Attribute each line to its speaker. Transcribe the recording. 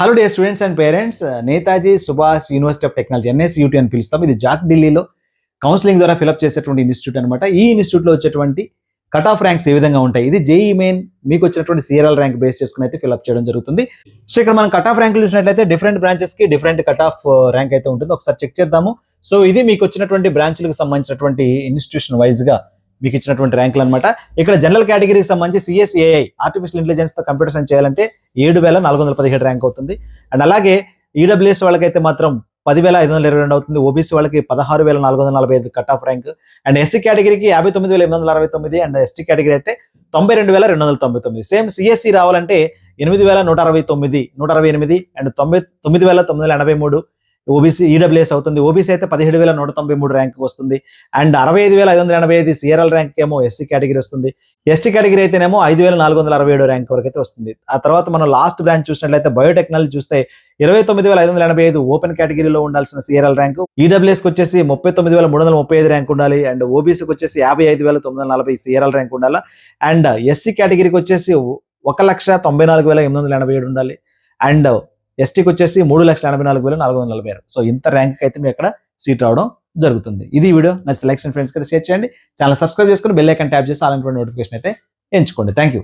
Speaker 1: Hello dear students and parents, Netaji Subhash university of technology NSUT అని పిలుస్తాం. ఇది జాక్ ఢిల్లీలో కౌన్సిలింగ్ ద్వారా ఫిలప్ చేసేటువంటి ఇన్స్టిట్యూట్ అనమాట. ఈ ఇన్స్టిట్యూట్లో వచ్చేటువంటి కట్ ఆఫ్ ర్యాంక్స్ ఏ విధంగా ఉంటాయి, ఇది జేఈ మెయిన్ మీకు వచ్చినటువంటి సిఆర్ఎల్ ర్యాంక్ బేస్ చేసుకుని అయితే ఫిలప్ చేయడం జరుగుతుంది. సో ఇక్కడ మనం కట్ ఆఫ్ ర్యాంకులు చూసినట్లయితే డిఫరెంట్ బ్రాంచెస్ కి డిఫరెంట్ కట్ ఆఫ్ ర్యాంక్ అయితే ఉంటుంది. ఒకసారి చెక్ చేద్దాము. సో ఇది మీకు వచ్చినటువంటి బ్రాంచ్లకు సంబంధించినటువంటి ఇన్స్టిట్యూషన్ వైజ్ గా మీకు ఇచ్చినటువంటి ర్యాంకులు అనమాట. ఇక్కడ జనరల్ కేటగిరీకి సంబంధించి సిఎస్ఏఐ ఆర్టిఫిషియల్ ఇంటెలిజెన్స్ తో కంప్యూటర్ సైన్స్ చేయాలంటే 7,417 ర్యాంక్ అవుతుంది. అండ్ అలాగే ఈడబ్ల్యూఎస్ వాళ్ళకైతే మాత్రం 10,522 అవుతుంది. ఓబీసీ వాళ్ళకి 16,445 cut off rank. And SC కేటగిరీకి 59,869 అండ్ ఎస్టీ కేటగిరీ అయితే 92,299. సేమ్ సిఎస్సి రావాలంటే 8,169, 168 అండ్ 9,983 ఓబీసీ ఈడబ్ల్యూఎస్ అవుతుంది. ఓబీసీ అయితే 17,193 ర్యాంక్ వస్తుంది. అండ్ 65,585 సిఆర్ఎల్ ర్యాంక్ ఏమో ఎస్సీ కేటగిరీ వస్తుంది. ఎస్టీ కేటగిరీ అయితేనేమో 5,467 ర్యాంక్ వరకు అయితే వస్తుంది. ఆ తర్వాత మనం లాస్ట్ బ్రాంచ్ చూసినట్లయితే బయోటెక్నాలజీ చూస్తే 29,585 ఓపెన్ కేటగిరీలో ఉండాల్సిన సిఆర్ఎల్ ర్యాంక్. ఈడబ్ల్యూఎస్కి వచ్చేసి 39,335 ర్యాంక్ ఉండాలి. అండ్ ఓబీసీకి వచ్చేసి 55,940 సిఆర్ఎల్ ర్యాంక్ ఉండాలి. అండ్ ఎస్సీ కేటగిరీకి వచ్చేసి 1,94,887 ఉండాలి. అండ్ ఎస్టీకి వచ్చేసి 3,84,446. సో ఇంత ర్యాంక్ అయితే మీకు అక్కడ సీట్ రావడం జరుగుతుంది. ఇది వీడియో నా సెలెక్షన్ ఫ్రెండ్స్ కి షేర్ చేయండి. ఛానల్ సబ్స్క్రైబ్ చేసుకుని బెల్ ఐకాన్ ట్యాప్ చేసి అలాంటి నోటిఫికేషన్ అయితే ఎంచుకోండి. Thank you.